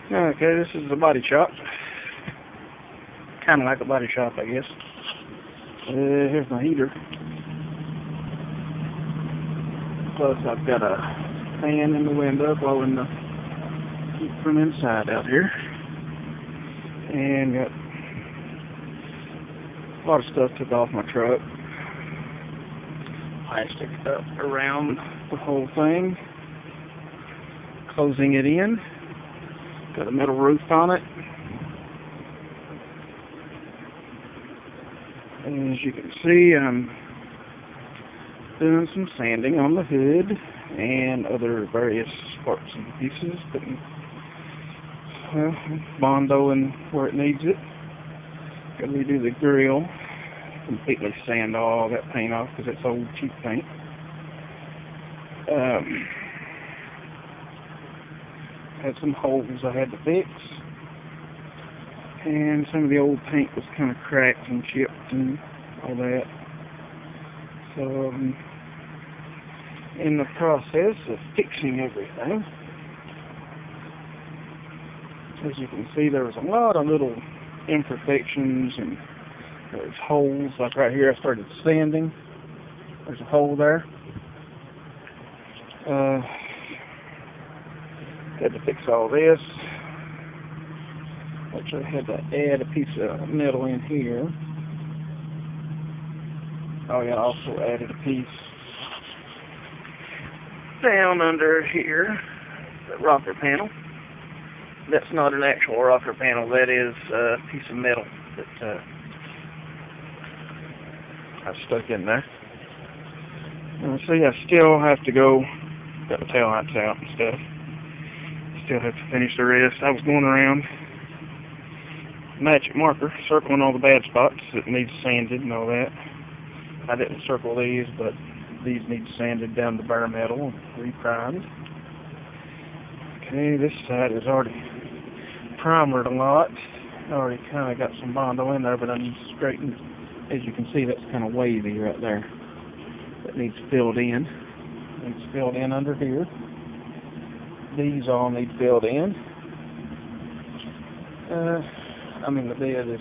Okay, this is the body shop. Kind of like a body shop, I guess. Here's my heater. Plus, I've got a fan in the window blowing the heat from inside out here. And got a lot of stuff took off my truck. Plastic up around the whole thing. Closing it in. Got a metal roof on it. And as you can see, I'm doing some sanding on the hood and other various parts and pieces, putting Bondo in where it needs it. Got to redo the grill, completely sand all that paint off because it's old cheap paint. Had some holes I had to fix, and some of the old paint was kind of cracked and chipped and all that. So in the process of fixing everything, as you can see, there was a lot of little imperfections and there's holes. Like right here, I started sanding. There's a hole there. Had to fix all this. Actually, I had to add a piece of metal in here. Oh yeah, I also added a piece down under here, the rocker panel. That's not an actual rocker panel, that is a piece of metal that I stuck in there. And see, I still have to go, got the tail lights out and stuff. Still have to finish the rest. I was going around magic marker, circling all the bad spots that need sanded and all that. I didn't circle these, but these need sanded down to bare metal and re-primed. Okay, this side is already primered a lot. I already kind of got some Bondo in there, but I need to straighten. As you can see, that's kind of wavy right there. That needs filled in. Needs filled in under here. These all need filled in. I mean, the bed is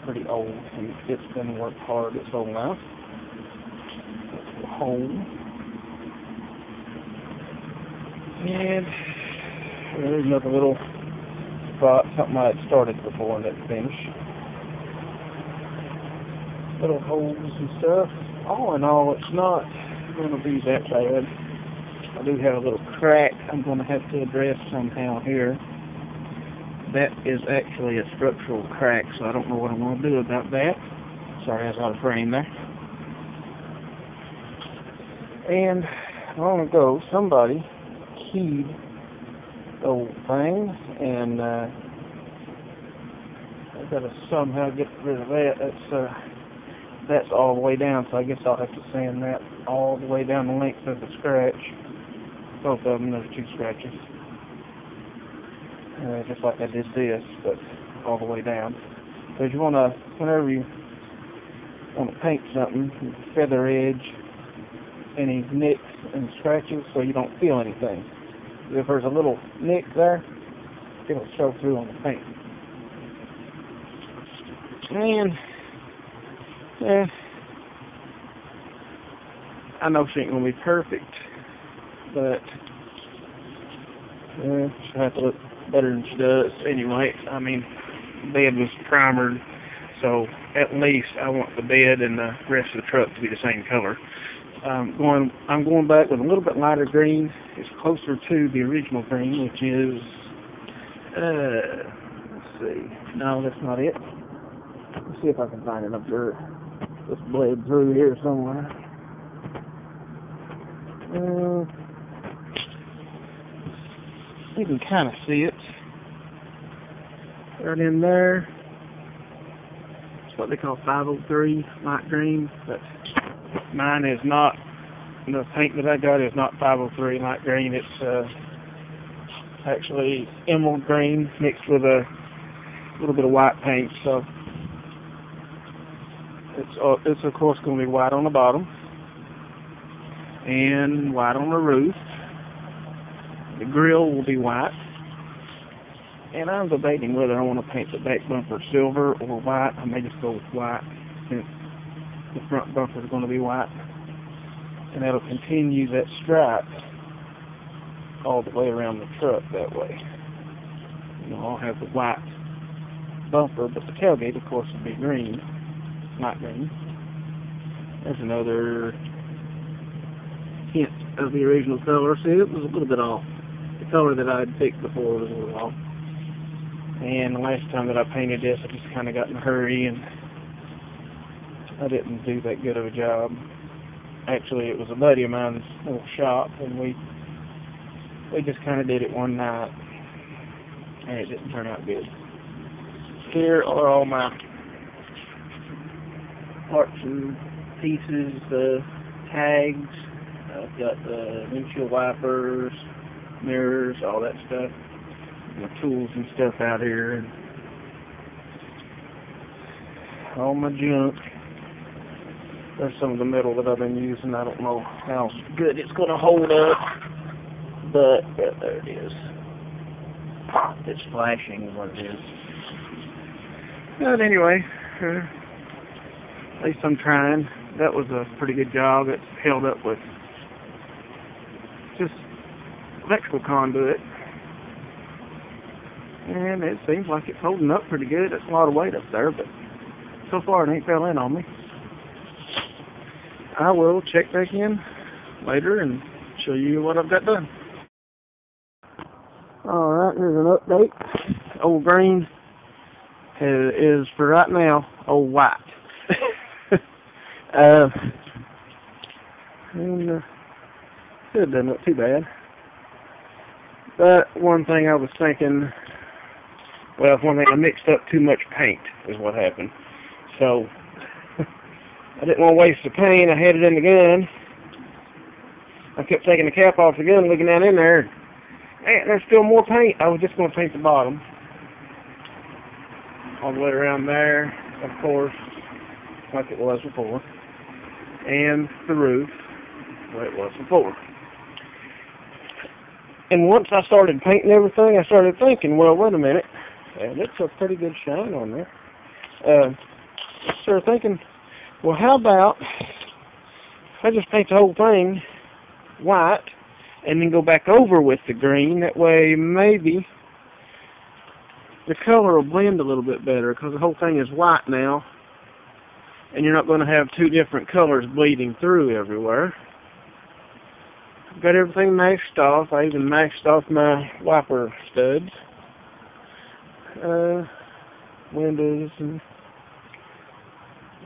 pretty old, and it's been worked hard. It's old now. That's the hole. And there's another little spot, something I had started before and didn't finish. Little holes and stuff. All in all, it's not going to be that bad. I do have a little crack I'm going to have to address somehow here. That is actually a structural crack, so I don't know what I'm going to do about that. Sorry, I was out of frame there. And long ago, somebody keyed the old thing, and I've got to somehow get rid of that. That's all the way down, so I guess I'll have to sand that all the way down the length of the scratch. Both of them, there's two scratches. Just like I did this, but all the way down. Because you want to, whenever you want to paint something, feather edge any nicks and scratches so you don't feel anything. If there's a little nick there, it'll show through on the paint. And yeah, I know she ain't gonna be perfect, but she'll have to look better than she does anyway. I mean, the bed was primered, so at least I want the bed and the rest of the truck to be the same color. I'm going back with a little bit lighter green. It's closer to the original green, which is let's see. No, that's not it. Let's see if I can find it up there. This blade through here somewhere. You can kind of see it right in there. It's what they call 503 light green, but mine is not. The paint that I got is not 503 light green. It's actually emerald green mixed with a little bit of white paint. So it's of course going to be white on the bottom and white on the roof. The grill will be white. And I'm debating whether I want to paint the back bumper silver or white. I may just go with white since the front bumper is going to be white. And that'll continue that stripe all the way around the truck that way. You know, I'll have the white bumper, but the tailgate, of course, will be green, light green. There's another hint of the original color. See, it was a little bit off. The color that I had picked before was a little off. And the last time that I painted this, I just kind of got in a hurry and I didn't do that good of a job. Actually, it was a buddy of mine's little shop, and we just kind of did it one night, and it didn't turn out good. Here are all my parts and pieces, the tags. I've got the windshield wipers, mirrors, all that stuff. My tools and stuff out here, and all my junk. There's some of the metal that I've been using. I don't know how good it's going to hold up, but yeah, there it is. It's flashing is what it is. But anyway, at least I'm trying. That was a pretty good job. It's held up with just electrical conduit. And it seems like it's holding up pretty good. It's a lot of weight up there, but so far it ain't fell in on me. I will check back in later and show you what I've got done. Alright, here's an update. Old green is for right now old white. And it doesn't look too bad. But one thing I was thinking, well, one thing, I mixed up too much paint is what happened. So I didn't want to waste the paint. I had it in the gun. I kept taking the cap off the gun, looking down in there. Man, there's still more paint. I was just going to paint the bottom. All the way around there, of course, like it was before. And the roof, the way it was before. And once I started painting everything, I started thinking, well, wait a minute. That's a pretty good shine on there. I started thinking, well, how about if I just paint the whole thing white and then go back over with the green? That way, maybe the color will blend a little bit better because the whole thing is white now, and you're not going to have two different colors bleeding through everywhere. I've got everything maxed off. I even maxed off my wiper studs. Windows and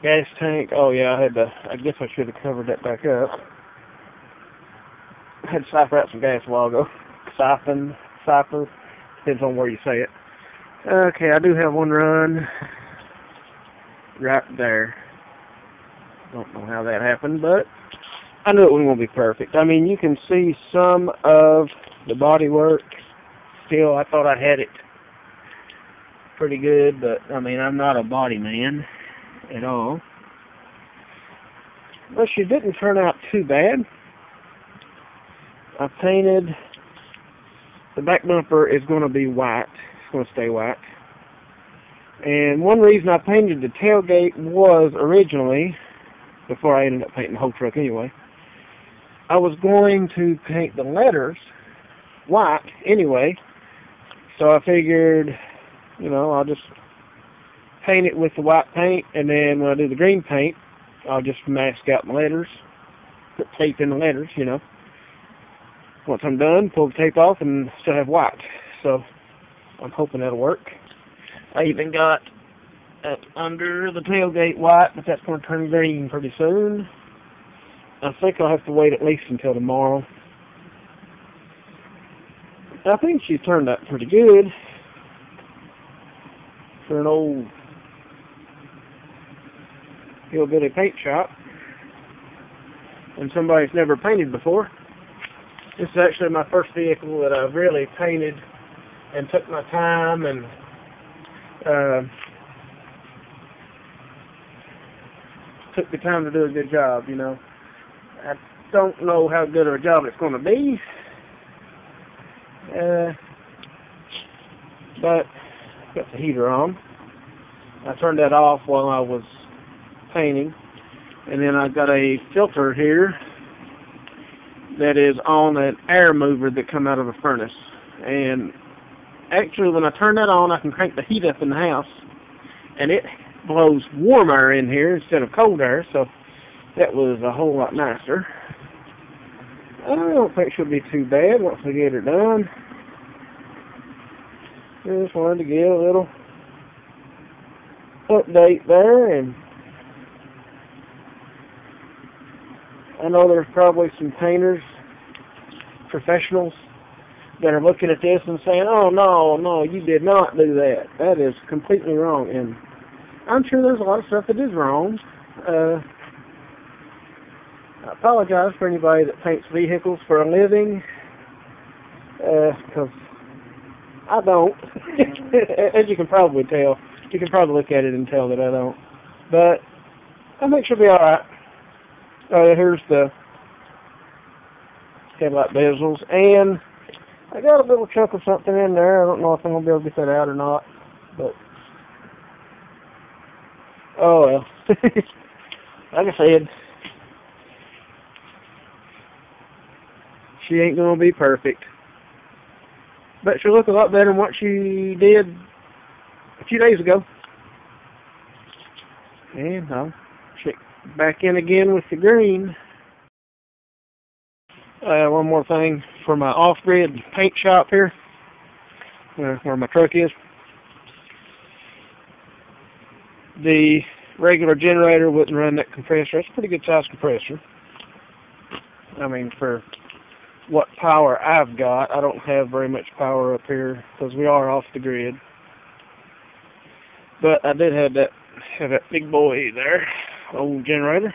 gas tank. Oh yeah, I guess I should have covered that back up. I had to cipher out some gas a while ago. Cipher, depends on where you say it. Okay, I do have one run right there. Don't know how that happened, but I knew it wasn't going to be perfect. I mean, you can see some of the bodywork. Still, I thought I had it pretty good, but I mean, I'm not a body man at all. But she didn't turn out too bad. I painted the back bumper is going to be white. It's going to stay white. And one reason I painted the tailgate was originally, before I ended up painting the whole truck anyway, I was going to paint the letters white anyway. So I figured, you know, I'll just paint it with the white paint, and then when I do the green paint, I'll just mask out my letters, put tape in the letters, you know. Once I'm done, pull the tape off and still have white. So I'm hoping that'll work. I even got up under the tailgate white, but that's going to turn green pretty soon. I think I'll have to wait at least until tomorrow. I think she turned out pretty good for an old hillbilly paint shop and somebody's never painted before. This is actually my first vehicle that I've really painted and took my time and took the time to do a good job, you know. I don't know how good of a job it's going to be, but got the heater on. I turned that off while I was painting, and then I've got a filter here that is on an air mover that come out of a furnace. And actually, when I turn that on, I can crank the heat up in the house, and it blows warm air in here instead of cold air, so that was a whole lot nicer. I don't think she'll be too bad once I get her done. Just wanted to give a little update there, and I know there's probably some painters, professionals, that are looking at this and saying, oh, no, you did not do that. That is completely wrong. And I'm sure there's a lot of stuff that is wrong. I apologize for anybody that paints vehicles for a living, because I don't. As you can probably tell. You can probably look at it and tell that I don't. But I think she'll be alright. Here's the headlight bezels, and I got a little chunk of something in there. I don't know if I'm going to be able to get that out or not, but oh well. Like I said, she ain't going to be perfect, but she'll look a lot better than what she did a few days ago. And I'll check back in again with the green. One more thing for my off-grid paint shop here, where my truck is. The regular generator wouldn't run that compressor. It's a pretty good size compressor. I mean, for what power I've got, I don't have very much power up here because we are off the grid. But I did have that big boy there, old generator.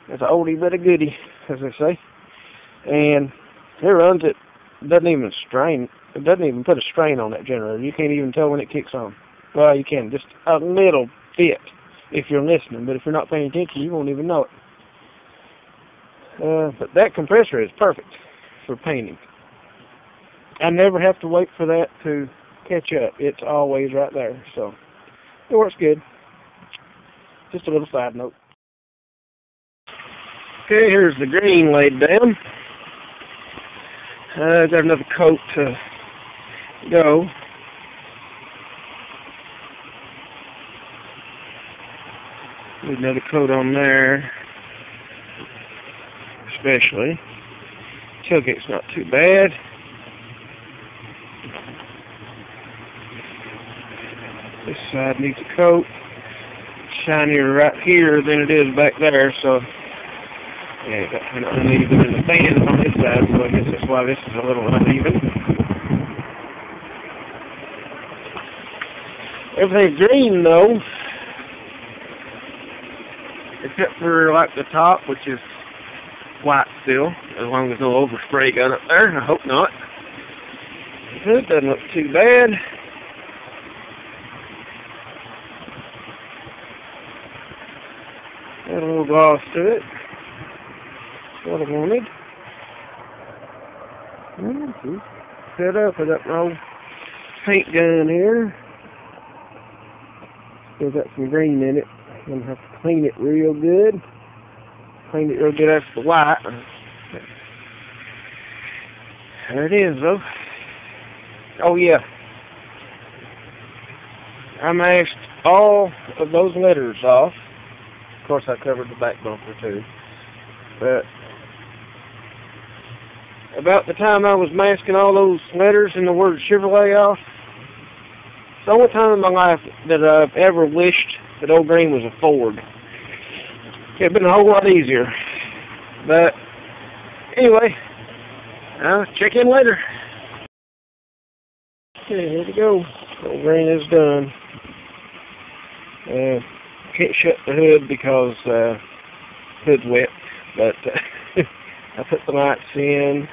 It's an oldie but a goodie, as they say. And it runs it, doesn't even strain. It doesn't even put a strain on that generator. You can't even tell when it kicks on. Well, you can, just a little bit if you're listening, but if you're not paying attention, you won't even know it. But that compressor is perfect for painting. I never have to wait for that to catch up. It's always right there, so it works good. Just a little side note. Okay, here's the green laid down. Got another coat to go. Need another coat on there, especially. Tailgate's not too bad. This side needs a coat. Shinier right here than it is back there, so yeah, got kind of uneven in the band on this side, so I guess that's why this is a little uneven. Everything's green though, except for like the top, which is white still, as long as no overspray got up there. I hope not. It doesn't look too bad. Got a little gloss to it. That's what I wanted. Set up with that old paint gun here. Still got some green in it. I'm going to have to clean it real good. Clean it real good after the white. There it is, though. Oh, yeah. I masked all of those letters off. Of course, I covered the back bumper, too. But about the time I was masking all those letters and the word Chevrolet off, it's the only time in my life that I've ever wished that old green was a Ford. It would have been a whole lot easier. But anyway, I'll check in later. Okay, here we go. Old green is done. Can't shut the hood because hood's wet, but I put the lights in,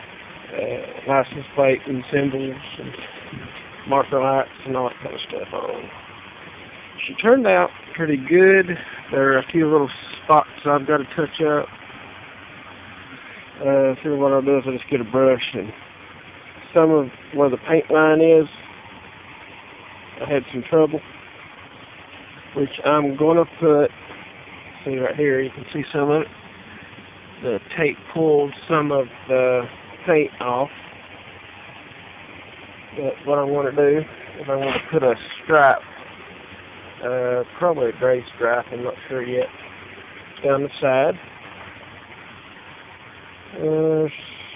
license plate and symbols and marker lights and all that kind of stuff on. She turned out pretty good. There are a few little spots I've got to touch up. So what I'll do is I'll just get a brush, and some of where the paint line is, I had some trouble, which I'm going to put, see right here, you can see some of it. The tape pulled some of the paint off. But what I want to do is I want to put a stripe, probably a gray stripe, I'm not sure yet, down the side.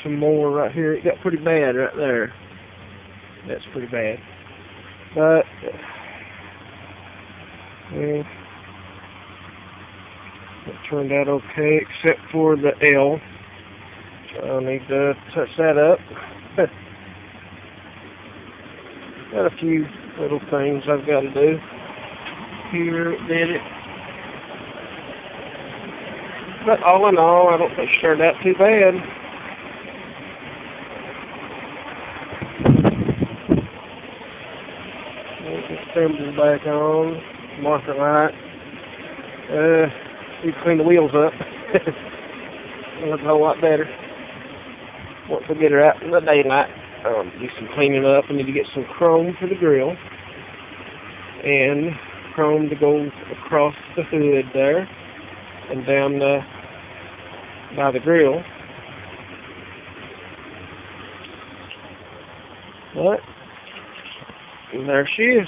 Some more right here. It got pretty bad right there. That's pretty bad. But it turned out okay, except for the L. I'll need to touch that up. Got a few little things I've got to do. Here, did it. But all in all, I don't think it turned out too bad. Assembly back on, marker light. Need to clean the wheels up. It looks a whole lot better. Once I get her out in the daylight, do some cleaning up. I need to get some chrome for the grill and chrome to go across the hood there and down by the grill. But there she is.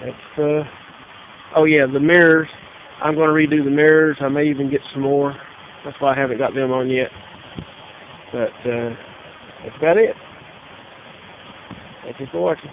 That's oh yeah, the mirrors. I'm going to redo the mirrors. I may even get some more. That's why I haven't got them on yet. But that's about it. Thank you for watching.